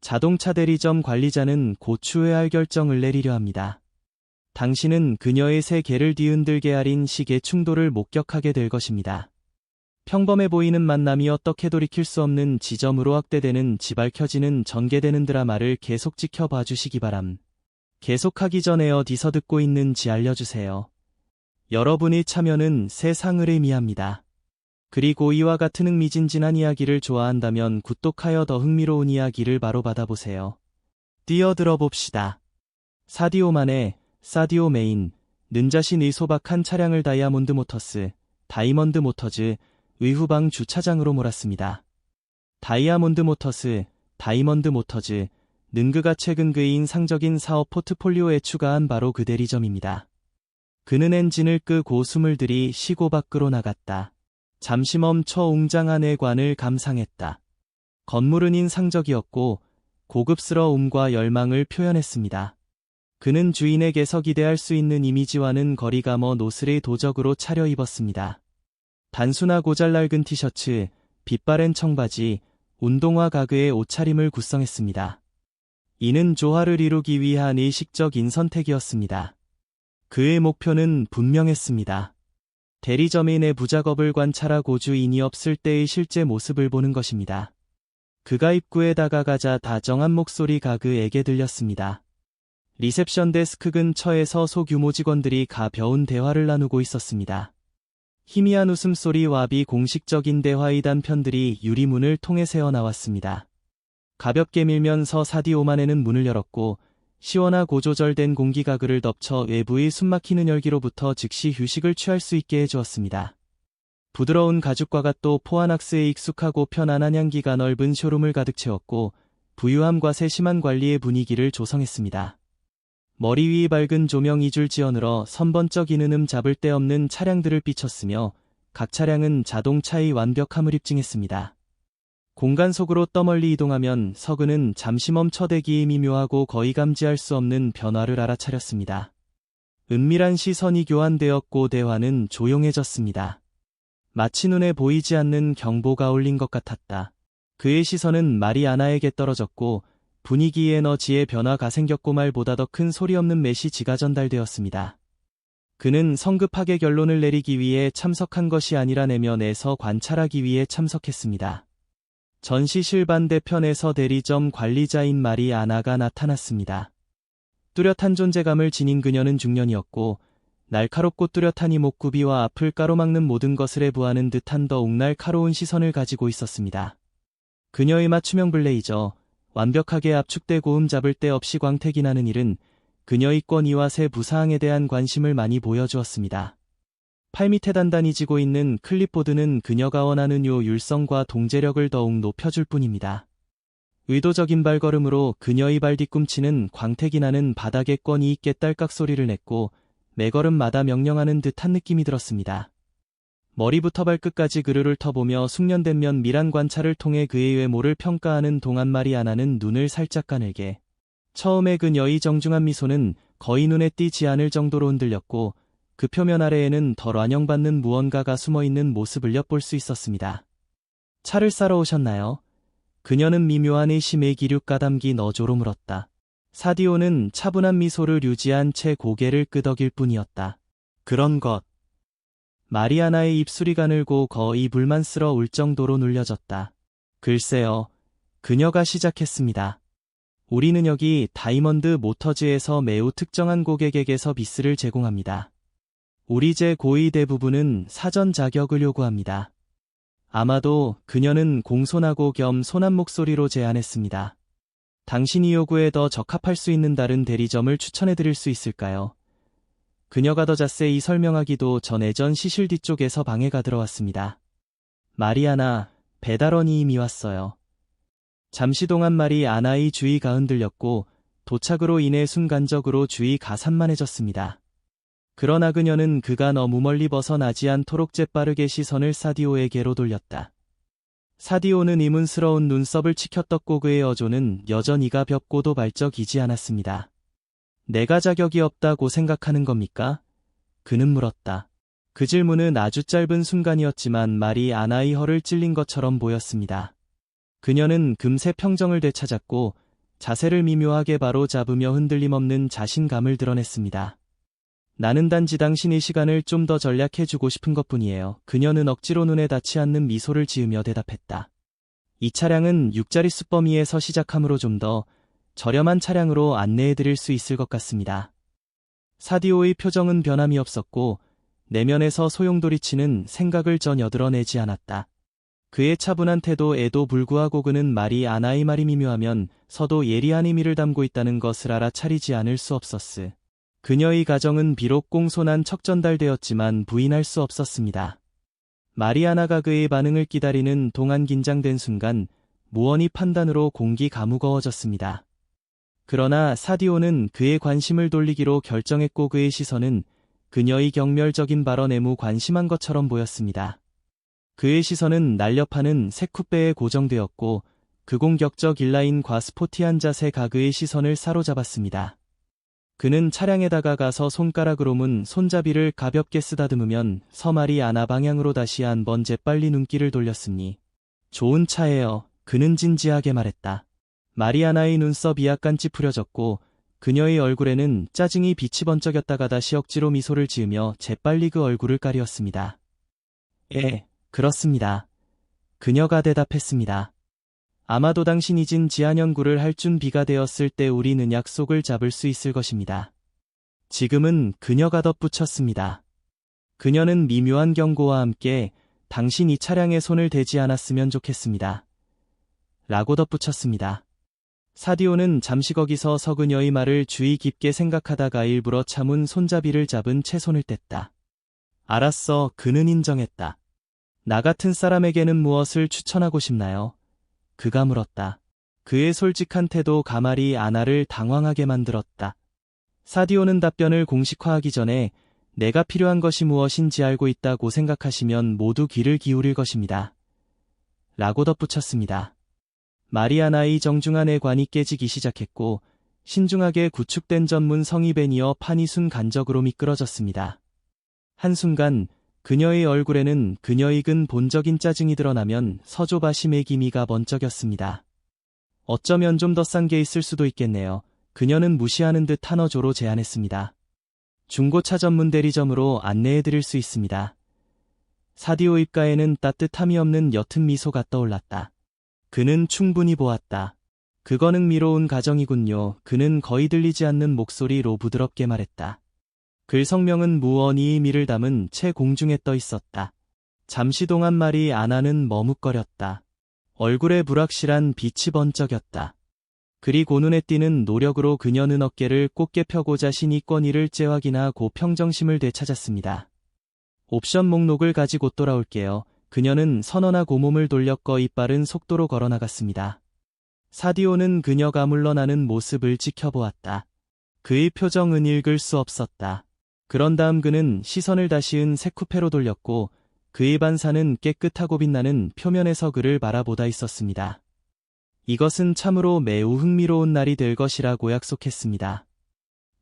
자동차 대리점 관리자는 곧 추회할 결정을 내리려 합니다. 당신은 그녀의 새 개를 뒤흔들게 하린 시계 충돌을 목격하게 될 것입니다. 평범해 보이는 만남이 어떻게 돌이킬 수 없는 지점으로 확대되는 지밝혀지는 전개되는 드라마를 계속 지켜봐 주시기 바람. 계속하기 전에 어디서 듣고 있는지 알려주세요. 여러분의 참여는 세상을 의미합니다. 그리고 이와 같은 흥미진진한 이야기를 좋아한다면 구독하여 더 흥미로운 이야기를 바로 받아보세요. 뛰어들어 봅시다. 사디오만의 사디오 메인, 는 자신의 소박한 차량을 다이아몬드 모터즈, 의 후방 주차장으로 몰았습니다. 다이아몬드 모터즈, 는 그가 최근 그의 인상적인 사업 포트폴리오에 추가한 바로 그 대리점입니다. 그는 엔진을 끄고 숨을 들이쉬고 밖으로 나갔다. 잠시 멈춰 웅장한 외관을 감상했다. 건물은 인상적이었고 고급스러움과 열망을 표현했습니다. 그는 주인에게서 기대할 수 있는 이미지와는 거리가 먼 옷을 도적으로 차려입었습니다. 단순하고 잘 낡은 티셔츠, 빛바랜 청바지, 운동화 가그의 옷차림을 구성했습니다. 이는 조화를 이루기 위한 의식적인 선택이었습니다. 그의 목표는 분명했습니다. 대리점의 내부 작업을 관찰하고 주인이 없을 때의 실제 모습을 보는 것입니다. 그가 입구에 다가가자 다정한 목소리가 그에게 들렸습니다. 리셉션 데스크 근처에서 소규모 직원들이 가벼운 대화를 나누고 있었습니다. 희미한 웃음소리와 비공식적인 대화의 단편들이 유리문을 통해 새어나왔습니다. 가볍게 밀면서 사디오만에는 문을 열었고 시원하고 조절된 공기가 그를 덮쳐 외부의 숨막히는 열기로부터 즉시 휴식을 취할 수 있게 해주었습니다. 부드러운 가죽과 또 포아낙스의 익숙하고 편안한 향기가 넓은 쇼룸을 가득 채웠고 부유함과 세심한 관리의 분위기를 조성했습니다. 머리 위 밝은 조명이 줄지어늘어 선번쩍이는 잡을 데 없는 차량들을 비췄으며 각 차량은 자동차의 완벽함을 입증했습니다. 공간 속으로 떠멀리 이동하면 서그는 잠시 멈춰대기에 미묘하고 거의 감지할 수 없는 변화를 알아차렸습니다. 은밀한 시선이 교환되었고 대화는 조용해졌습니다. 마치 눈에 보이지 않는 경보가 울린 것 같았다. 그의 시선은 마리아나에게 떨어졌고 분위기의 에너지의 변화가 생겼고 말보다 더 큰 소리 없는 메시지가 전달되었습니다. 그는 성급하게 결론을 내리기 위해 참석한 것이 아니라 내면에서 관찰하기 위해 참석했습니다. 전시실 반대편에서 대리점 관리자인 마리아나가 나타났습니다. 뚜렷한 존재감을 지닌 그녀는 중년이었고 날카롭고 뚜렷한 이목구비와 앞을 가로막는 모든 것을 해부하는 듯한 더욱 날카로운 시선을 가지고 있었습니다. 그녀의 맞춤형 블레이저, 완벽하게 압축되고 잡을 데 없이 광택이 나는 일은 그녀의 권위와 새 부사항에 대한 관심을 많이 보여주었습니다. 팔밑에 단단히 지고 있는 클립보드는 그녀가 원하는 요율성과 동제력을 더욱 높여줄 뿐입니다. 의도적인 발걸음으로 그녀의 발 뒤꿈치는 광택이 나는 바닥에 권위 있게 딸깍 소리를 냈고 매걸음마다 명령하는 듯한 느낌이 들었습니다. 머리부터 발끝까지 그를 훑어보며 숙련된 면밀한 관찰을 통해 그의 외모를 평가하는 동안 마리아나는 눈을 살짝 가늘게. 처음에 그녀의 정중한 미소는 거의 눈에 띄지 않을 정도로 흔들렸고 그 표면 아래에는 덜 완영받는 무언가가 숨어있는 모습을 엿볼 수 있었습니다. 차를 사러 오셨나요? 그녀는 미묘한 의심의 기류가 담긴 어조로 물었다. 사디오는 차분한 미소를 유지한 채 고개를 끄덕일 뿐이었다. 그런 것. 마리아나의 입술이 가늘고 거의 불만스러울 정도로 눌려졌다. 글쎄요. 그녀가 시작했습니다. 우리는 여기 다이먼드 모터즈에서 매우 특정한 고객에게서 비스를 제공합니다. 우리 재고의 대부분은 사전 자격을 요구합니다. 아마도 그녀는 공손하고 겸 소난 목소리로 제안했습니다. 당신이 요구에 더 적합할 수 있는 다른 대리점을 추천해드릴 수 있을까요? 그녀가 더 자세히 설명하기도 전 예전 시실 뒤쪽에서 방해가 들어왔습니다. 마리아나, 배달원이 이미 왔어요. 잠시 동안 마리아나의 주의가 흔들렸고 도착으로 인해 순간적으로 주의가 산만해졌습니다. 그러나 그녀는 그가 너무 멀리 벗어나지 않도록 재빠르게 시선을 사디오에게로 돌렸다. 사디오는 의문스러운 눈썹을 치켜떴고 그의 어조는 여전히 가볍고도 발적이지 않았습니다. 내가 자격이 없다고 생각하는 겁니까? 그는 물었다. 그 질문은 아주 짧은 순간이었지만 마리아나의 혀를 찔린 것처럼 보였습니다. 그녀는 금세 평정을 되찾았고 자세를 미묘하게 바로 잡으며 흔들림 없는 자신감을 드러냈습니다. 나는 단지 당신의 시간을 좀 더 전략해주고 싶은 것뿐이에요. 그녀는 억지로 눈에 닿지 않는 미소를 지으며 대답했다. 이 차량은 6자릿수 범위에서 시작하므로 좀 더 저렴한 차량으로 안내해드릴 수 있을 것 같습니다. 사디오의 표정은 변함이 없었고 내면에서 소용돌이치는 생각을 전혀 드러내지 않았다. 그의 차분한 태도에도 불구하고 그는 말이 아나의 말이 미묘하면 서도 예리한 의미를 담고 있다는 것을 알아차리지 않을 수 없었으. 그녀의 가정은 비록 공손한 척 전달되었지만 부인할 수 없었습니다. 마리아나가 그의 반응을 기다리는 동안 긴장된 순간 무언이 판단으로 공기가 무거워졌습니다. 그러나 사디오는 그의 관심을 돌리기로 결정했고 그의 시선은 그녀의 경멸적인 발언에 무관심한 것처럼 보였습니다. 그의 시선은 날렵하는 새 쿠페에 고정되었고 그 공격적 인라인과 스포티한 자세가 그의 시선을 사로잡았습니다. 그는 차량에 다가가서 손가락으로 문 손잡이를 가볍게 쓰다듬으면 서말이 아나 방향으로 다시 한번 재빨리 눈길을 돌렸으니 좋은 차예요. 그는 진지하게 말했다. 마리아나의 눈썹이 약간 찌푸려졌고 그녀의 얼굴에는 짜증이 빛이 번쩍였다가 다시 억지로 미소를 지으며 재빨리 그 얼굴을 가리었습니다. 예, 그렇습니다. 그녀가 대답했습니다. 아마도 당신이 진 지한 연구를 할 준비가 되었을 때 우리는 약속을 잡을 수 있을 것입니다. 지금은 그녀가 덧붙였습니다. 그녀는 미묘한 경고와 함께 당신 이 차량에 손을 대지 않았으면 좋겠습니다. 라고 덧붙였습니다. 사디오는 잠시 거기서 서 그녀의 말을 주의 깊게 생각하다가 일부러 참은 손잡이를 잡은 채 손을 뗐다. 알았어, 그는 인정했다. 나 같은 사람에게는 무엇을 추천하고 싶나요? 그가 물었다. 그의 솔직한 태도가 말이 아나를 당황하게 만들었다. 사디오는 답변을 공식화하기 전에 내가 필요한 것이 무엇인지 알고 있다고 생각하시면 모두 귀를 기울일 것입니다. 라고 덧붙였습니다. 마리아나의 정중한 애관이 깨지기 시작했고 신중하게 구축된 전문 성이 베니어 판이 순간적으로 미끄러졌습니다. 한순간 그녀의 얼굴에는 그녀의 근본적인 짜증이 드러나면 서조바심의 기미가 번쩍였습니다. 어쩌면 좀 더 싼 게 있을 수도 있겠네요. 그녀는 무시하는 듯 한어조로 제안했습니다. 중고차 전문 대리점으로 안내해드릴 수 있습니다. 사디오 입가에는 따뜻함이 없는 옅은 미소가 떠올랐다. 그는 충분히 보았다. 그건 흥미로운 가정이군요. 그는 거의 들리지 않는 목소리로 부드럽게 말했다. 글 성명은 무언이 의미를 담은 채 공중에 떠 있었다. 잠시 동안 말이 아나는 머뭇거렸다. 얼굴에 불확실한 빛이 번쩍였다. 그리고 눈에 띄는 노력으로 그녀는 어깨를 곧게 펴고 자신이 권위를 재확인하고 평정심을 되찾았습니다. 옵션 목록을 가지고 돌아올게요. 그녀는 선언하고 몸을 돌려 거의 빠른 속도로 걸어나갔습니다. 사디오는 그녀가 물러나는 모습을 지켜보았다. 그의 표정은 읽을 수 없었다. 그런 다음 그는 시선을 다시 새 쿠페로 돌렸고 그의 반사는 깨끗하고 빛나는 표면에서 그를 바라보다 있었습니다. 이것은 참으로 매우 흥미로운 날이 될 것이라고 약속했습니다.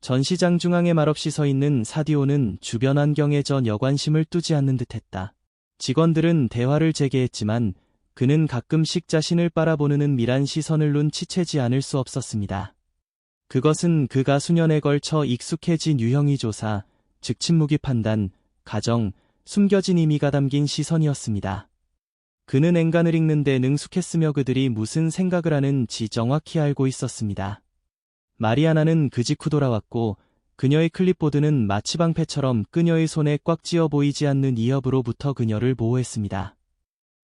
전시장 중앙에 말없이 서 있는 사디오는 주변 환경에 전혀 관심을 두지 않는 듯했다. 직원들은 대화를 재개했지만 그는 가끔씩 자신을 바라보는 은밀한 시선을 눈치채지 않을 수 없었습니다. 그것은 그가 수년에 걸쳐 익숙해진 유형의 조사, 즉 침묵의 판단, 가정, 숨겨진 의미가 담긴 시선이었습니다. 그는 엔간을 읽는 데 능숙했으며 그들이 무슨 생각을 하는지 정확히 알고 있었습니다. 마리아나는 그 직후 돌아왔고 그녀의 클립보드는 마치 방패처럼 그녀의 손에 꽉 쥐어 보이지 않는 위협으로부터 그녀를 보호했습니다.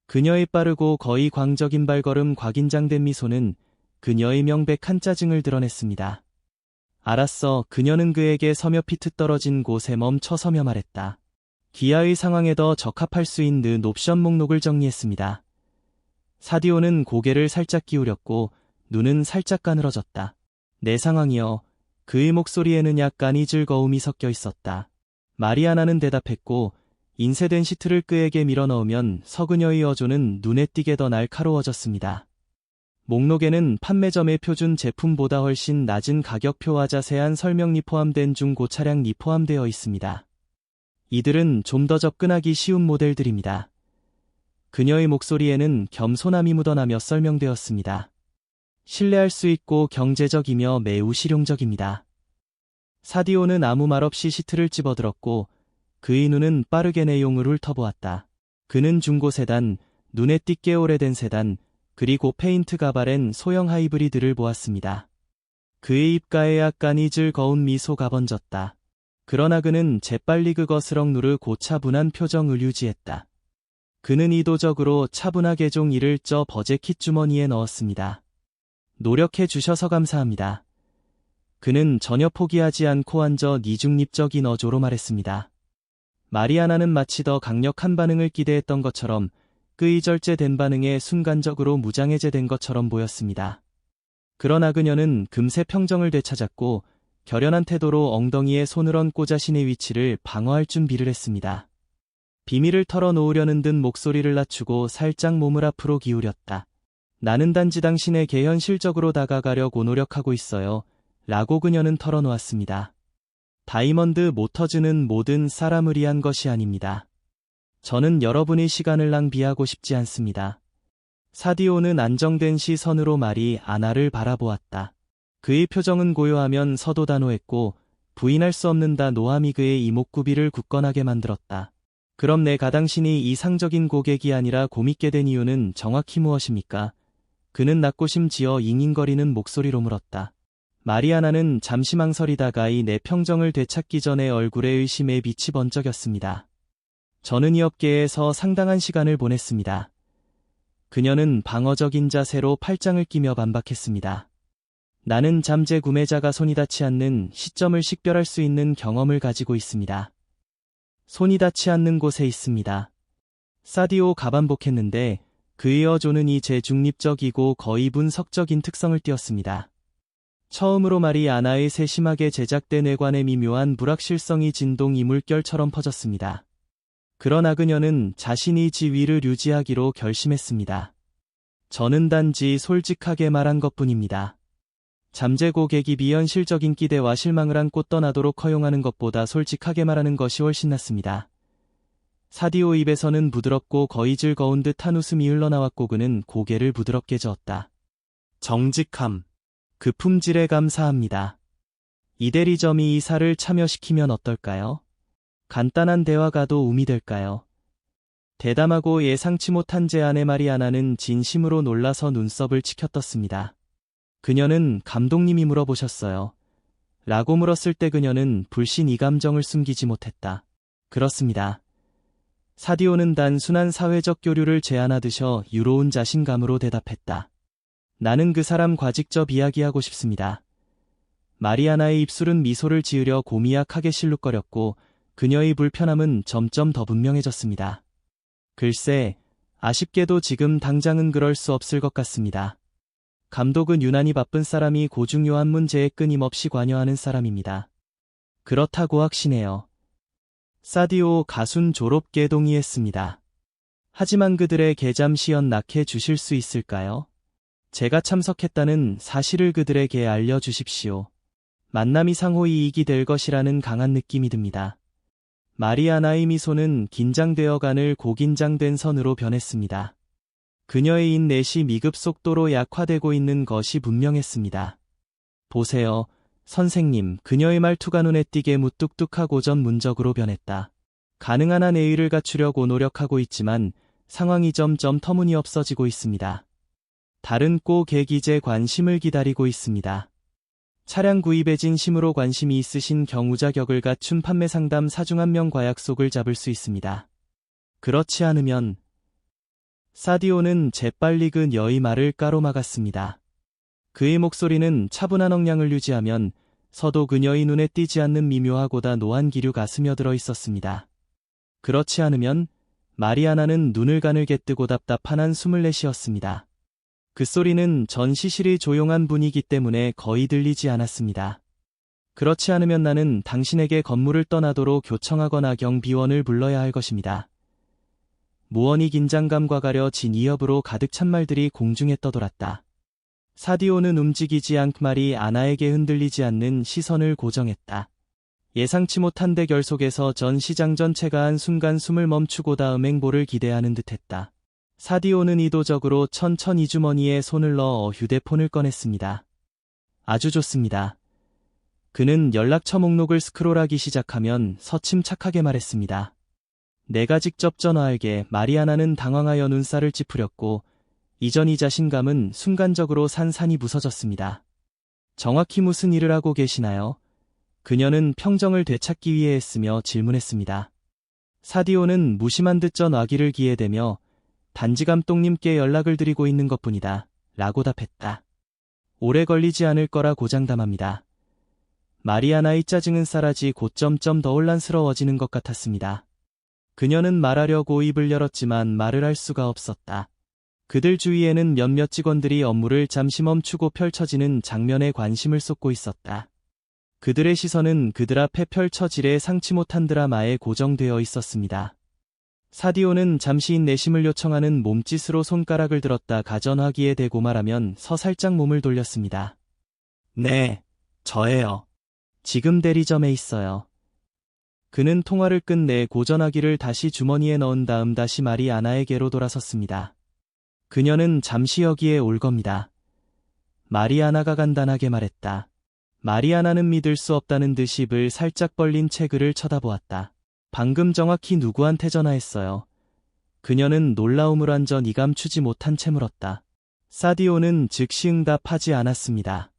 그녀의 빠르고 거의 광적인 발걸음과 긴장된 미소는 그녀의 명백한 짜증을 드러냈습니다. 알았어. 그녀는 그에게 서며피 트 떨어진 곳에 멈춰서며 말했다. 기아의 상황에 더 적합할 수 있는 옵션 목록을 정리했습니다. 사디오는 고개를 살짝 기울였고 눈은 살짝 가늘어졌다. 내 상황이요. 그의 목소리에는 약간의 즐거움이 섞여 있었다. 마리아나는 대답했고 인쇄된 시트를 그에게 밀어넣으면 서그녀의 어조는 눈에 띄게 더 날카로워졌습니다. 목록에는 판매점의 표준 제품보다 훨씬 낮은 가격표와 자세한 설명이 포함된 중고 차량이 포함되어 있습니다. 이들은 좀 더 접근하기 쉬운 모델들입니다. 그녀의 목소리에는 겸손함이 묻어나며 설명되었습니다. 신뢰할 수 있고 경제적이며 매우 실용적입니다. 사디오는 아무 말 없이 시트를 집어들었고 그의 눈은 빠르게 내용을 훑어보았다. 그는 중고 세단, 눈에 띄게 오래된 세단, 그리고 페인트 가발엔 소형 하이브리드를 보았습니다. 그의 입가에 약간이 즐거운 미소가 번졌다. 그러나 그는 재빨리 그것을 억누르 고차분한 표정을 유지했다. 그는 의도적으로 차분하게 종이를 쪄 버젯킷 주머니에 넣었습니다. 노력해 주셔서 감사합니다. 그는 전혀 포기하지 않고 앉아 이중립적인 어조로 말했습니다. 마리아나는 마치 더 강력한 반응을 기대했던 것처럼 그의 절제된 반응에 순간적으로 무장해제된 것처럼 보였습니다. 그러나 그녀는 금세 평정을 되찾았고 결연한 태도로 엉덩이에 손을 얹고 자신의 위치를 방어할 준비를 했습니다. 비밀을 털어놓으려는 듯 목소리를 낮추고 살짝 몸을 앞으로 기울였다. 나는 단지 당신에게 현실적으로 다가가려고 노력하고 있어요. 라고 그녀는 털어놓았습니다. 다이먼드 모터즈는 모든 사람을 위한 것이 아닙니다. 저는 여러분의 시간을 낭비하고 싶지 않습니다. 사디오는 안정된 시선으로 마리아나를 바라보았다. 그의 표정은 고요하면서도 단호했고 부인할 수 없는 단호함이 그의 이목구비를 굳건하게 만들었다. 그럼 내가 당신이 이상적인 고객이 아니라 고밉게 된 이유는 정확히 무엇입니까? 그는 낮고심 지어 잉잉거리는 목소리로 물었다. 마리아나는 잠시 망설이다가 이 내 평정을 되찾기 전에 얼굴에 의심의 빛이 번쩍였습니다. 저는 이 업계에서 상당한 시간을 보냈습니다. 그녀는 방어적인 자세로 팔짱을 끼며 반박했습니다. 나는 잠재 구매자가 손이 닿지 않는 시점을 식별할 수 있는 경험을 가지고 있습니다. 손이 닿지 않는 곳에 있습니다. 사디오가 반복했는데 그의 어조는 이제 중립적이고 거의 분석적인 특성을 띄었습니다. 처음으로 마리아나의 세심하게 제작된 외관의 미묘한 불확실성이 진동 이물결처럼 퍼졌습니다. 그러나 그녀는 자신이 지위를 유지하기로 결심했습니다. 저는 단지 솔직하게 말한 것뿐입니다. 잠재 고객이 비현실적인 기대와 실망을 안고 떠나도록 허용하는 것보다 솔직하게 말하는 것이 훨씬 낫습니다. 사디오 입에서는 부드럽고 거의 즐거운 듯한 웃음이 흘러나왔고 그는 고개를 부드럽게 저었다. 정직함. 그 품질에 감사합니다. 이 대리점이 이사를 참여시키면 어떨까요? 간단한 대화가 도움이 될까요? 대담하고 예상치 못한 제안에 마리아나는 진심으로 놀라서 눈썹을 치켜떴습니다. 그녀는 감독님이 물어보셨어요. 라고 물었을 때 그녀는 불신 이 감정을 숨기지 못했다. 그렇습니다. 사디오는 단순한 사회적 교류를 제안하듯 유로운 자신감으로 대답했다. 나는 그 사람과 직접 이야기하고 싶습니다. 마리아나의 입술은 미소를 지으려 고미약하게 실룩거렸고 그녀의 불편함은 점점 더 분명해졌습니다. 글쎄, 아쉽게도 지금 당장은 그럴 수 없을 것 같습니다. 감독은 유난히 바쁜 사람이 고중요한 문제에 끊임없이 관여하는 사람입니다. 그렇다고 확신해요. 사디오 가순 조롭게 동의했습니다. 하지만 그들의 잠시 연락해 주실 수 있을까요? 제가 참석했다는 사실을 그들에게 알려주십시오. 만남이 상호 이익이 될 것이라는 강한 느낌이 듭니다. 마리아나의 미소는 긴장되어가는 고긴장된 선으로 변했습니다. 그녀의 인내시 미급 속도로 약화되고 있는 것이 분명했습니다. 보세요, 선생님. 그녀의 말투가 눈에 띄게 무뚝뚝하고 전문적으로 변했다. 가능한 한 예의를 갖추려고 노력하고 있지만 상황이 점점 터무니없어지고 있습니다. 다른 고객이 제 관심을 기다리고 있습니다. 차량 구입에 진심으로 관심이 있으신 경우 자격을 갖춘 판매 상담 사중 한 명과 약속을 잡을 수 있습니다. 그렇지 않으면 사디오는 재빨리 그녀의 말을 가로막았습니다. 그의 목소리는 차분한 억양을 유지하면 서도 그녀의 눈에 띄지 않는 미묘하고다 노한 기류가 스며들어 있었습니다. 그렇지 않으면 마리아나는 눈을 가늘게 뜨고 답답한 한숨을 내쉬었습니다. 그 소리는 전 시실이 조용한 분위기 때문에 거의 들리지 않았습니다. 그렇지 않으면 나는 당신에게 건물을 떠나도록 요청하거나 경비원을 불러야 할 것입니다. 무언이 긴장감과 가려진 이협으로 가득 찬 말들이 공중에 떠돌았다. 사디오는 움직이지 않고 마리아나에게 흔들리지 않는 시선을 고정했다. 예상치 못한 대결 속에서 전 시장 전체가 한순간 숨을 멈추고 다음 행보를 기대하는 듯했다. 사디오는 의도적으로 천천히 주머니에 손을 넣어 휴대폰을 꺼냈습니다. 아주 좋습니다. 그는 연락처 목록을 스크롤하기 시작하면 서침착하게 말했습니다. 내가 직접 전화할게. 마리아나는 당황하여 눈살을 찌푸렸고 이전 이 자신감은 순간적으로 산산이 부서졌습니다. 정확히 무슨 일을 하고 계시나요? 그녀는 평정을 되찾기 위해 했으며 질문했습니다. 사디오는 무심한 듯 전화기를 기에대며 단지 감독님께 연락을 드리고 있는 것뿐이다 라고 답했다. 오래 걸리지 않을 거라 고장담합니다. 마리아나의 짜증은 싸라지 곧 점점 더 혼란스러워지는 것 같았습니다. 그녀는 말하려고 입을 열었지만 말을 할 수가 없었다. 그들 주위에는 몇몇 직원들이 업무를 잠시 멈추고 펼쳐지는 장면에 관심을 쏟고 있었다. 그들의 시선은 그들 앞에 펼쳐질 상치 못한 드라마에 고정되어 있었습니다. 사디오는 잠시 인내심을 요청하는 몸짓으로 손가락을 들었다 가전화기에 대고 말하면 살짝 몸을 돌렸습니다. 네, 저예요. 지금 대리점에 있어요. 그는 통화를 끝내 고전화기를 다시 주머니에 넣은 다음 다시 마리아나에게로 돌아섰습니다. 그녀는 잠시 여기에 올 겁니다. 마리아나가 간단하게 말했다. 마리아나는 믿을 수 없다는 듯이 입을 살짝 벌린 채 그를 쳐다보았다. 방금 정확히 누구한테 전화했어요? 그녀는 놀라움을 완전히 감추지 못한 채 물었다. 사디오는 즉시 응답하지 않았습니다.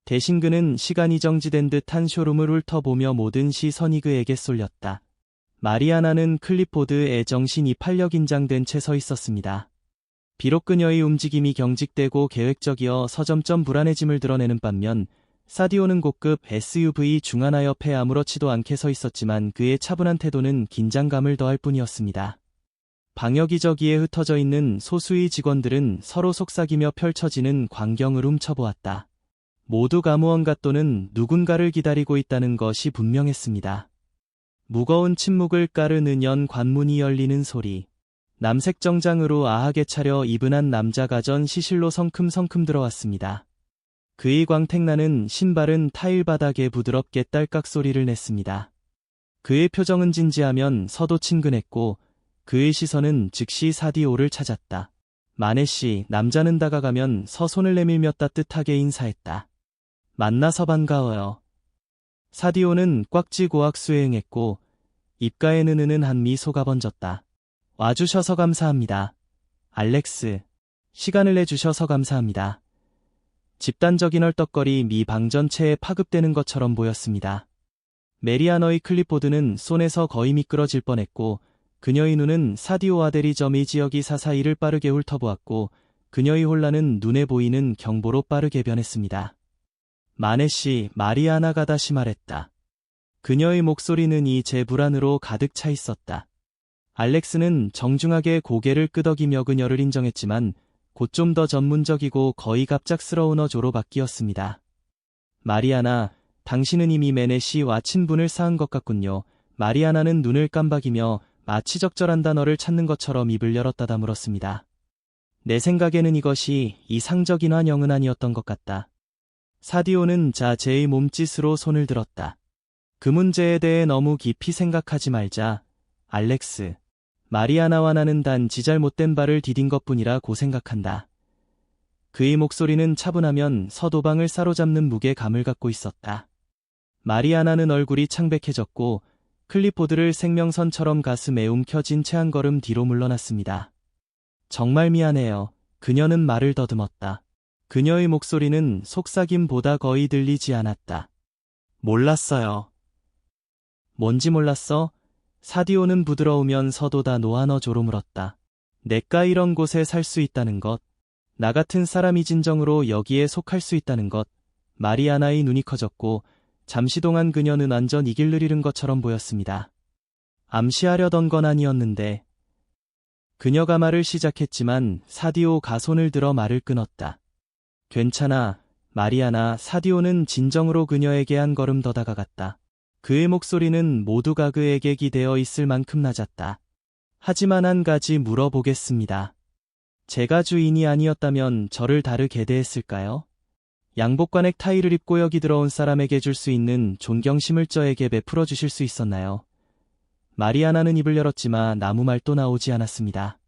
대신 그는 시간이 정지된 듯한 쇼룸을 훑어보며 모든 시선이 그에게 쏠렸다. 마리아나는 클리포드의 정신이 팔려 긴장된 채 서 있었습니다. 비록 그녀의 움직임이 경직되고 계획적이어 서점점 불안해짐을 드러내는 반면 사디오는 고급 SUV 중하나 옆에 아무렇지도 않게 서 있었지만 그의 차분한 태도는 긴장감을 더할 뿐이었습니다. 방역 기저귀에 흩어져 있는 소수의 직원들은 서로 속삭이며 펼쳐지는 광경을 훔쳐보았다. 모두가 무언가 또는 누군가를 기다리고 있다는 것이 분명했습니다. 무거운 침묵을 까르는 연 관문이 열리는 소리. 남색 정장으로 아하게 차려 입은 한 남자가 전 시실로 성큼성큼 들어왔습니다. 그의 광택나는 신발은 타일 바닥에 부드럽게 딸깍 소리를 냈습니다. 그의 표정은 진지하면 서도 친근했고 그의 시선은 즉시 사디오를 찾았다. 마네씨, 남자는 다가가면 손을 내밀며 따뜻하게 인사했다. 만나서 반가워요. 사디오는 꽉쥐고악 수행했고 입가에는 은은한 미소가 번졌다. 와주셔서 감사합니다. 알렉스. 시간을 내주셔서 감사합니다. 집단적인 헐떡거리 미 방 전체에 파급되는 것처럼 보였습니다. 메리아너의 클립보드는 손에서 거의 미끄러질 뻔했고 그녀의 눈은 사디오 아데리점의 지역이 사사이를 빠르게 훑어보았고 그녀의 혼란은 눈에 보이는 경보로 빠르게 변했습니다. 마네씨, 마리아나가 다시 말했다. 그녀의 목소리는 이제 불안으로 가득 차 있었다. 알렉스는 정중하게 고개를 끄덕이며 그녀를 인정했지만 곧 좀 더 전문적이고 거의 갑작스러운 어조로 바뀌었습니다. 마리아나, 당신은 이미 메네시와 친분을 쌓은 것 같군요. 마리아나는 눈을 깜박이며 마치 적절한 단어를 찾는 것처럼 입을 열었다다 물었습니다. 내 생각에는 이것이 이상적인 환영은 아니었던 것 같다. 사디오는 자제의 몸짓으로 손을 들었다. 그 문제에 대해 너무 깊이 생각하지 말자, 알렉스. 마리아나와 나는 단지 잘못된 발을 디딘 것뿐이라고 생각한다. 그의 목소리는 차분하면 서도방을 사로잡는 무게감을 갖고 있었다. 마리아나는 얼굴이 창백해졌고 클리포드를 생명선처럼 가슴에 움켜쥔 채 한 걸음 뒤로 물러났습니다. 정말 미안해요. 그녀는 말을 더듬었다. 그녀의 목소리는 속삭임보다 거의 들리지 않았다. 몰랐어요. 뭔지 몰랐어? 사디오는 부드러우면서도 다 노한 어조로 물었다. 내가 이런 곳에 살 수 있다는 것, 나 같은 사람이 진정으로 여기에 속할 수 있다는 것. 마리아나의 눈이 커졌고 잠시 동안 그녀는 완전 이 길을 잃은 것처럼 보였습니다. 암시하려던 건 아니었는데. 그녀가 말을 시작했지만 사디오가 손을 들어 말을 끊었다. 괜찮아, 마리아나. 사디오는 진정으로 그녀에게 한 걸음 더 다가갔다. 그의 목소리는 모두가 그에게 기대어 있을 만큼 낮았다. 하지만 한 가지 물어보겠습니다. 제가 주인이 아니었다면 저를 다르게 대했을까요? 양복과 넥타이를 입고 여기 들어온 사람에게 줄 수 있는 존경심을 저에게 베풀어 주실 수 있었나요? 마리아나는 입을 열었지만 아무 말도 나오지 않았습니다.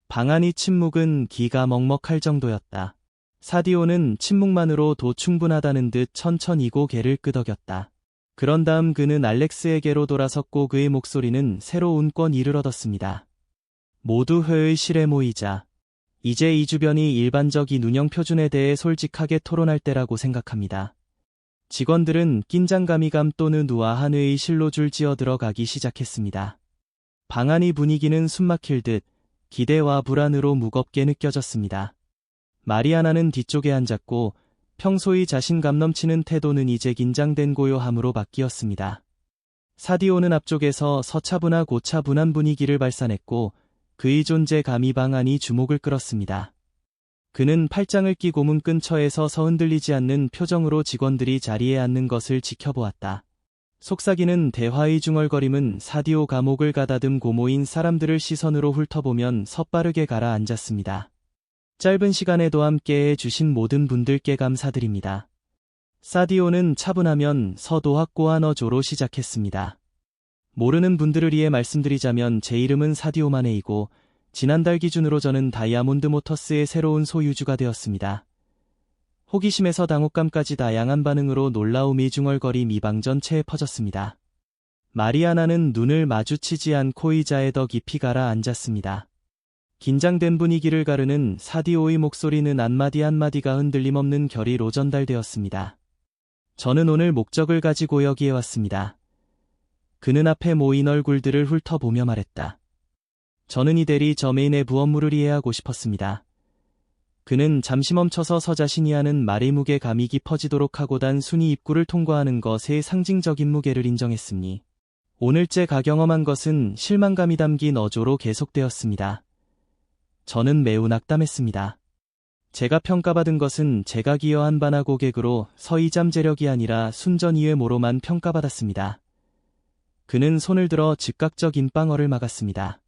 방안이 침묵은 기가 먹먹할 정도였다. 사디오는 침묵만으로도 충분하다는 듯 천천히 고개를 끄덕였다. 그런 다음 그는 알렉스에게로 돌아섰고 그의 목소리는 새로운 권위를 얻었습니다. 모두 회의실에 모이자. 이제 이 주변이 일반적인 운영 표준에 대해 솔직하게 토론할 때라고 생각합니다. 직원들은 긴장감이감 또는 우아한 회의실로 줄지어 들어가기 시작했습니다. 방 안의 분위기는 숨막힐 듯 기대와 불안으로 무겁게 느껴졌습니다. 마리아나는 뒤쪽에 앉았고 평소의 자신감 넘치는 태도는 이제 긴장된 고요함으로 바뀌었습니다. 사디오는 앞쪽에서 서차분하고 차분한 분위기를 발산했고 그의 존재감이 방 안이 주목을 끌었습니다. 그는 팔짱을 끼고 문 근처에서 흔들리지 않는 표정으로 직원들이 자리에 앉는 것을 지켜보았다. 속삭이는 대화의 중얼거림은 사디오 감옥을 가다듬고 모인 사람들을 시선으로 훑어보면 섣바르게 가라앉았습니다. 짧은 시간에도 함께해 주신 모든 분들께 감사드립니다. 사디오는 차분하면 서도 확고한 어조로 시작했습니다. 모르는 분들을 위해 말씀드리자면 제 이름은 사디오 마네이고 지난달 기준으로 저는 다이아몬드 모터스의 새로운 소유주가 되었습니다. 호기심에서 당혹감까지 다양한 반응으로 놀라움이 중얼거림 이 방 전체에 퍼졌습니다. 마리아나는 눈을 마주치지 않고 의자에 더 깊이 가라앉았습니다. 긴장된 분위기를 가르는 사디오의 목소리는 한마디 한마디가 흔들림 없는 결의로 전달되었습니다. 저는 오늘 목적을 가지고 여기에 왔습니다. 그는 앞에 모인 얼굴들을 훑어보며 말했다. 저는 이대리 저메인의 부업무를 이해하고 싶었습니다. 그는 잠시 멈춰서 자신이 하는 말의 무게감이 깊어지도록 하고 단순히 입구를 통과하는 것의 상징적인 무게를 인정했으니 오늘째 가경험한 것은 실망감이 담긴 어조로 계속되었습니다. 저는 매우 낙담했습니다. 제가 평가받은 것은 제가 기여한 바나 고객으로 서의 잠재력이 아니라 순전히 외모로만 평가받았습니다. 그는 손을 들어 즉각적 인방어를 막았습니다.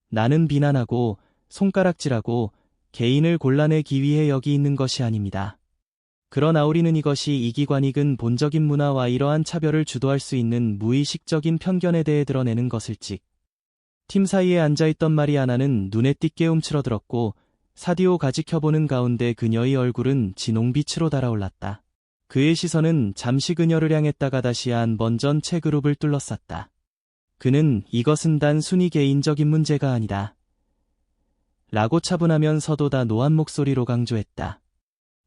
나는 비난하고 손가락질하고 개인을 골라내기 위해 여기 있는 것이 아닙니다. 그러나 우리는 이것이 이 기관이 근 본적인 문화와 이러한 차별을 주도할 수 있는 무의식적인 편견에 대해 드러내는 것일지. 팀 사이에 앉아있던 마리아나는 눈에 띄게 움츠러들었고 사디오가 지켜보는 가운데 그녀의 얼굴은 진홍빛으로 달아올랐다. 그의 시선은 잠시 그녀를 향했다가 다시 한 번 전체 그룹을 둘러쌌다. 그는 이것은 단순히 개인적인 문제가 아니다. 라고 차분하면서도 다 노한 목소리로 강조했다.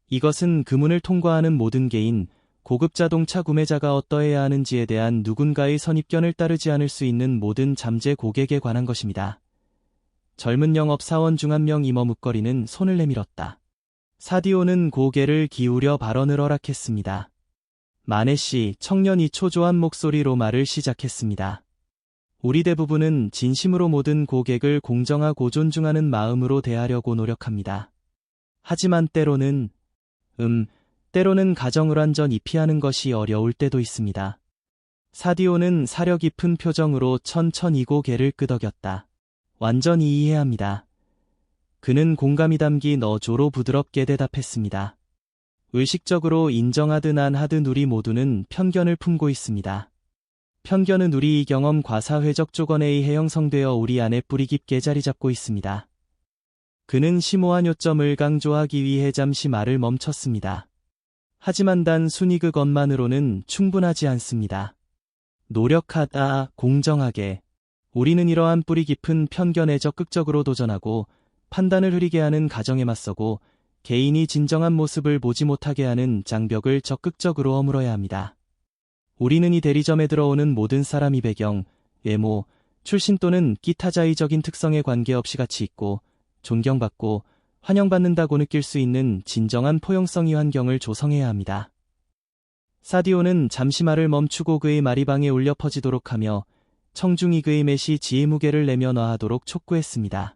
이것은 그 문을 통과하는 모든 개인, 고급 자동차 구매자가 어떠해야 하는지에 대한 누군가의 선입견을 따르지 않을 수 있는 모든 잠재 고객에 관한 것입니다. 젊은 영업사원 중 한 명이 머뭇거리는 손을 내밀었다. 사디오는 고개를 기울여 발언을 허락했습니다. 마네 씨, 청년이 초조한 목소리로 말을 시작했습니다. 우리 대부분은 진심으로 모든 고객을 공정하고 존중하는 마음으로 대하려고 노력합니다. 하지만 때로는 가정을 완전히 피하는 것이 어려울 때도 있습니다. 사디오는 사려 깊은 표정으로 천천히 고개를 끄덕였다. 완전히 이해합니다. 그는 공감이 담긴 어조로 부드럽게 대답했습니다. 의식적으로 인정하든 안 하든 우리 모두는 편견을 품고 있습니다. 편견은 우리의 경험과 사회적 조건에 의해 형성되어 우리 안에 뿌리 깊게 자리 잡고 있습니다. 그는 심오한 요점을 강조하기 위해 잠시 말을 멈췄습니다. 하지만 단순히 그것만으로는 충분하지 않습니다. 노력하다, 공정하게. 우리는 이러한 뿌리 깊은 편견에 적극적으로 도전하고 판단을 흐리게 하는 가정에 맞서고 개인이 진정한 모습을 보지 못하게 하는 장벽을 적극적으로 허물어야 합니다. 우리는 이 대리점에 들어오는 모든 사람이 배경, 외모, 출신 또는 기타자의적인 특성에 관계없이 가치 있고 존경받고 환영받는다고 느낄 수 있는 진정한 포용성의 환경을 조성해야 합니다. 사디오는 잠시 말을 멈추고 그의 말이 방에 울려 퍼지도록 하며 청중이 그의 맷이 지혜 무게를 내면화하도록 촉구했습니다.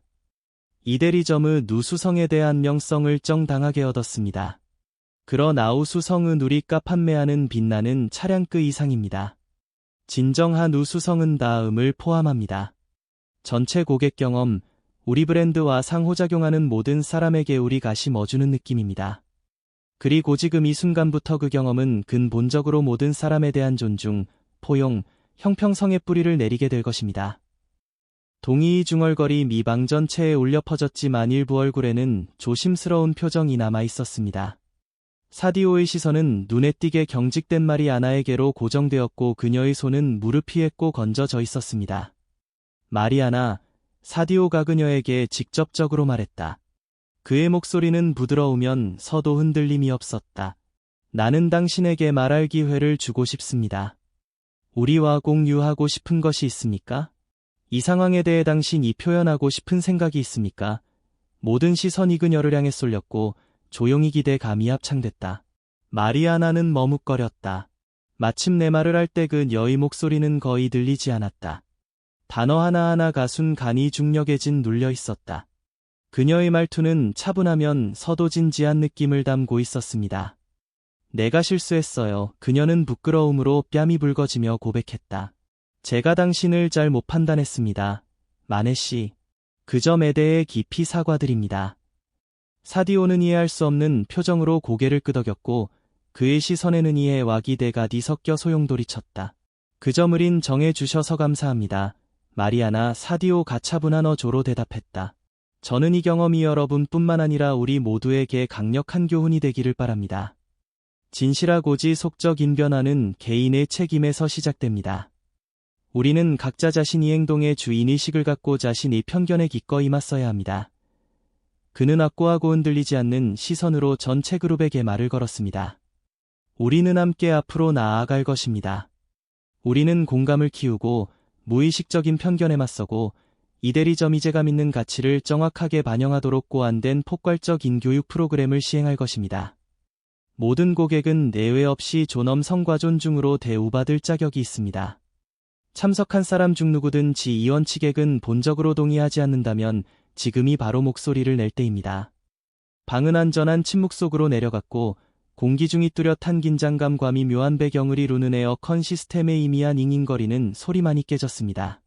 이 대리점의 누수성에 대한 명성을 정당하게 얻었습니다. 그러나 우수성은 우리가 판매하는 빛나는 차량급 이상입니다. 진정한 우수성은 다음을 포함합니다. 전체 고객 경험, 우리 브랜드와 상호작용하는 모든 사람에게 우리 가시 머주는 느낌입니다. 그리고 지금 이 순간부터 그 경험은 근본적으로 모든 사람에 대한 존중, 포용, 형평성의 뿌리를 내리게 될 것입니다. 동이의 중얼거리 미방 전체에 울려 퍼졌지만 일부 얼굴에는 조심스러운 표정이 남아 있었습니다. 사디오의 시선은 눈에 띄게 경직된 마리아나에게로 고정되었고 그녀의 손은 무릎 위에 꼭 얹어져 있었습니다. 마리아나, 사디오가 그녀에게 직접적으로 말했다. 그의 목소리는 부드러우면서도 흔들림이 없었다. 나는 당신에게 말할 기회를 주고 싶습니다. 우리와 공유하고 싶은 것이 있습니까? 이 상황에 대해 당신이 표현하고 싶은 생각이 있습니까? 모든 시선이 그녀를 향해 쏠렸고 조용히 기대감이 합창됐다. 마리아나는 머뭇거렸다. 마침내 말을 할 때 그녀의 목소리는 거의 들리지 않았다. 단어 하나하나가 순간이 중력에 눌려 있었다. 그녀의 말투는 차분하면서도 진지한 느낌을 담고 있었습니다. 내가 실수했어요. 그녀는 부끄러움으로 뺨이 붉어지며 고백했다. 제가 당신을 잘 못 판단했습니다. 마네 씨. 그 점에 대해 깊이 사과드립니다. 사디오는 이해할 수 없는 표정으로 고개를 끄덕였고 그의 시선에는 이해와 기대가 뒤섞여 소용돌이쳤다. 그 점을 인정해 주셔서 감사합니다. 마리아나. 사디오가 차분한 어조로 대답했다. 저는 이 경험이 여러분뿐만 아니라 우리 모두에게 강력한 교훈이 되기를 바랍니다. 진실하고지 속적인 변화는 개인의 책임에서 시작됩니다. 우리는 각자 자신이 행동의 주인의식을 갖고 자신의 편견에 기꺼이 맞서야 합니다. 그는 확고하고 흔들리지 않는 시선으로 전체 그룹에게 말을 걸었습니다. 우리는 함께 앞으로 나아갈 것입니다. 우리는 공감을 키우고 무의식적인 편견에 맞서고 이대리점 이제감 있는 가치를 정확하게 반영하도록 고안된 폭발적인 교육 프로그램을 시행할 것입니다. 모든 고객은 예외 없이 존엄성과 존중으로 대우받을 자격이 있습니다. 참석한 사람 중 누구든지 이 원칙액은 본적으로 동의하지 않는다면 지금이 바로 목소리를 낼 때입니다. 방은 안전한 침묵 속으로 내려갔고 공기 중이 뚜렷한 긴장감과 미묘한 배경을 이루는 에어컨 시스템의 희미한 잉잉거리는 소리만이 깨졌습니다.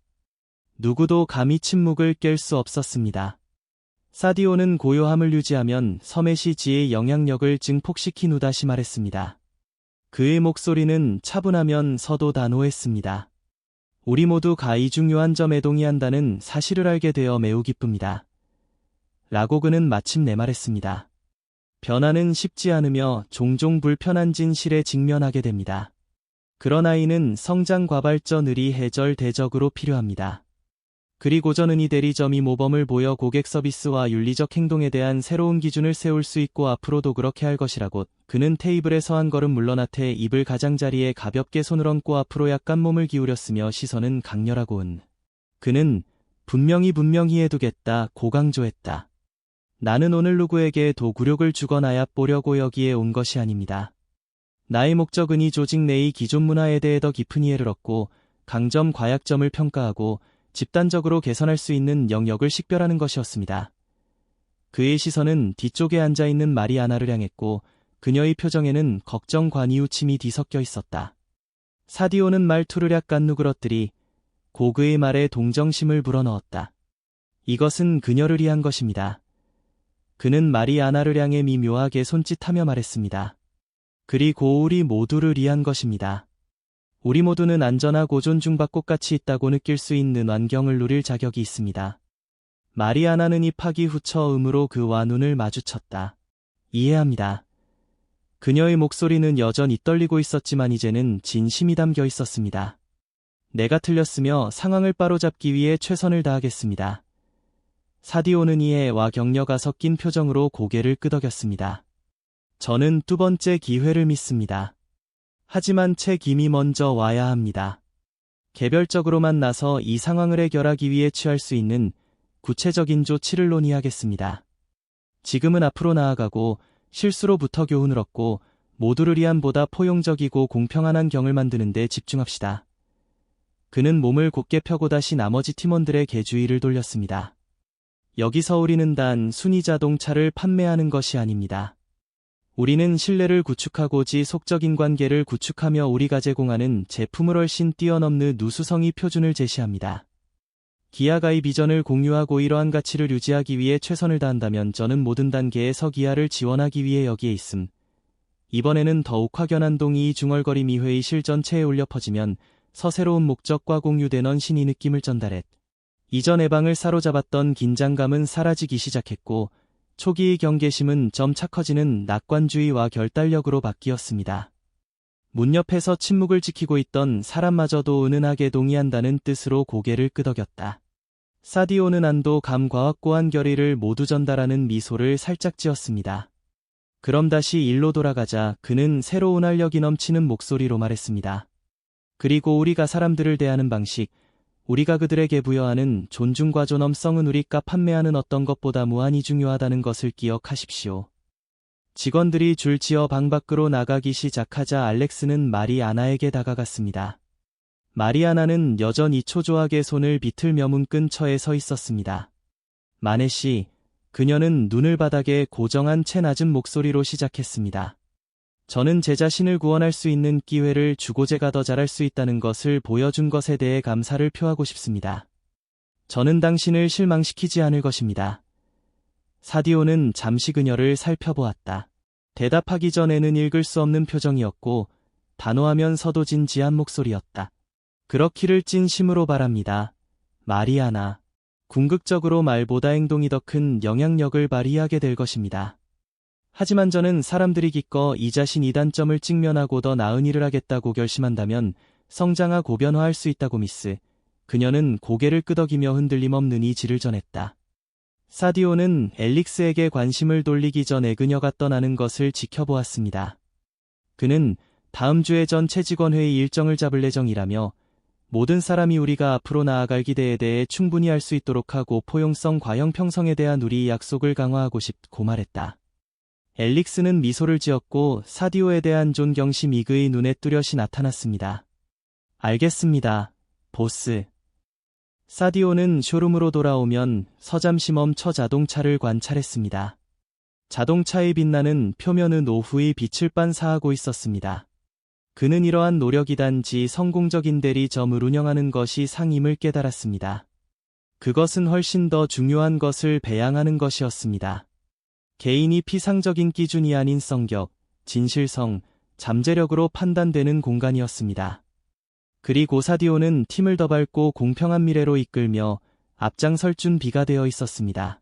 누구도 감히 침묵을 깰 수 없었습니다. 사디오는 고요함을 유지하면 서메시지의 영향력을 증폭시킨 후 다시 말했습니다. 그의 목소리는 차분하면서도 단호했습니다. 우리 모두가 이 중요한 점에 동의한다는 사실을 알게 되어 매우 기쁩니다. 라고 그는 마침내 말했습니다. 변화는 쉽지 않으며 종종 불편한 진실에 직면하게 됩니다. 그러나 이는 성장과 발전을이 해절대적으로 필요합니다. 그리고 저는 이 대리점이 모범을 보여 고객 서비스와 윤리적 행동에 대한 새로운 기준을 세울 수 있고 앞으로도 그렇게 할 것이라고. 그는 테이블에서 한 걸음 물러나태 입을 가장자리에 가볍게 손을 얹고 앞으로 약간 몸을 기울였으며 시선은 강렬하고 그는 분명히 해두겠다고 강조했다. 나는 오늘 누구에게 도굴욕을 주거나 얕보려고 여기에 온 것이 아닙니다. 나의 목적은 이 조직 내의 기존 문화에 대해 더 깊은 이해를 얻고 강점 과약점을 평가하고 집단적으로 개선할 수 있는 영역을 식별하는 것이었습니다. 그의 시선은 뒤쪽에 앉아있는 마리아나를 향했고 그녀의 표정에는 걱정과 뉘우침이 뒤섞여 있었다. 사디오는 말투를 약간 누그러뜨리 그의 말에 동정심을 불어넣었다. 이것은 그녀를 위한 것입니다. 그는 마리아나를 향해 미묘하게 손짓하며 말했습니다. 그리고 우리 모두를 위한 것입니다. 우리 모두는 안전하고 존중받고 가치 있다고 느낄 수 있는 환경을 누릴 자격이 있습니다. 마리아나는 입하기 후처 음으로 그와 눈을 마주쳤다. 이해합니다. 그녀의 목소리는 여전히 떨리고 있었지만 이제는 진심이 담겨 있었습니다. 내가 틀렸으며 상황을 바로잡기 위해 최선을 다하겠습니다. 사디오는 이해와 격려가 섞인 표정으로 고개를 끄덕였습니다. 저는 두 번째 기회를 믿습니다. 하지만 책임이 먼저 와야 합니다. 개별적으로 만나서 이 상황을 해결하기 위해 취할 수 있는 구체적인 조치를 논의하겠습니다. 지금은 앞으로 나아가고 실수로부터 교훈을 얻고 모두를 위한 보다 포용적이고 공평한 환경을 만드는 데 집중합시다. 그는 몸을 곧게 펴고 다시 나머지 팀원들에게 주의를 돌렸습니다. 여기서 우리는 단순히 자동차를 판매하는 것이 아닙니다. 우리는 신뢰를 구축하고 지속적인 관계를 구축하며 우리가 제공하는 제품을 훨씬 뛰어넘는 누수성의 표준을 제시합니다. 기아가 이 비전을 공유하고 이러한 가치를 유지하기 위해 최선을 다한다면 저는 모든 단계에서 기아를 지원하기 위해 여기에 있음. 이번에는 더욱 확연한 동의 중얼거림이 회의실 전체에 울려 퍼지면 새로운 목적과 공유된 헌신이 느낌을 전달했. 이전 해방을 사로잡았던 긴장감은 사라지기 시작했고 초기의 경계심은 점차 커지는 낙관주의와 결단력으로 바뀌었습니다. 문 옆에서 침묵을 지키고 있던 사람마저도 은은하게 동의한다는 뜻으로 고개를 끄덕였다. 사디오는 안도감과 확고한 결의를 모두 전달하는 미소를 살짝 지었습니다. 그럼 다시 일로 돌아가자. 그는 새로운 활력이 넘치는 목소리로 말했습니다. 그리고 우리가 사람들을 대하는 방식, 우리가 그들에게 부여하는 존중과 존엄성은 우리가 판매하는 어떤 것보다 무한히 중요하다는 것을 기억하십시오. 직원들이 줄지어 방 밖으로 나가기 시작하자 알렉스는 마리아나에게 다가갔습니다. 마리아나는 여전히 초조하게 손을 비틀며 문 근처에 서 있었습니다. 마네 씨, 그녀는 눈을 바닥에 고정한 채 낮은 목소리로 시작했습니다. 저는 제 자신을 구원할 수 있는 기회를 주고 제가 더 잘할 수 있다는 것을 보여준 것에 대해 감사를 표하고 싶습니다. 저는 당신을 실망시키지 않을 것입니다. 사디오는 잠시 그녀를 살펴보았다. 대답하기 전에는 읽을 수 없는 표정이었고 단호하면서도 진지한 목소리였다. 그렇기를 진심으로 바랍니다. 마리아나. 궁극적으로 말보다 행동이 더 큰 영향력을 발휘하게 될 것입니다. 하지만 저는 사람들이 기꺼 이 자신 이단점을 직면하고 더 나은 일을 하겠다고 결심한다면 성장하고 변화할 수 있다고 미스. 그녀는 고개를 끄덕이며 흔들림 없는 이지를 전했다. 사디오는 엘릭스에게 관심을 돌리기 전에 그녀가 떠나는 것을 지켜보았습니다. 그는 다음 주에 전체 직원회의 일정을 잡을 예정이라며 모든 사람이 우리가 앞으로 나아갈 기대에 대해 충분히 알 수 있도록 하고 포용성과 형평성에 대한 우리의 약속을 강화하고 싶고 말했다. 엘릭스는 미소를 지었고 사디오에 대한 존경심이 그의 눈에 뚜렷이 나타났습니다. 알겠습니다, 보스. 사디오는 쇼룸으로 돌아오면 서잠시 멈춰 자동차를 관찰했습니다. 자동차의 빛나는 표면은 오후의 빛을 반사하고 있었습니다. 그는 이러한 노력이 단지 성공적인 대리점을 운영하는 것이 상임을 깨달았습니다. 그것은 훨씬 더 중요한 것을 배양하는 것이었습니다. 개인이 피상적인 기준이 아닌 성격, 진실성, 잠재력으로 판단되는 공간이었습니다. 그리고 사디오는 팀을 더 밝고 공평한 미래로 이끌며 앞장설 준비가 되어 있었습니다.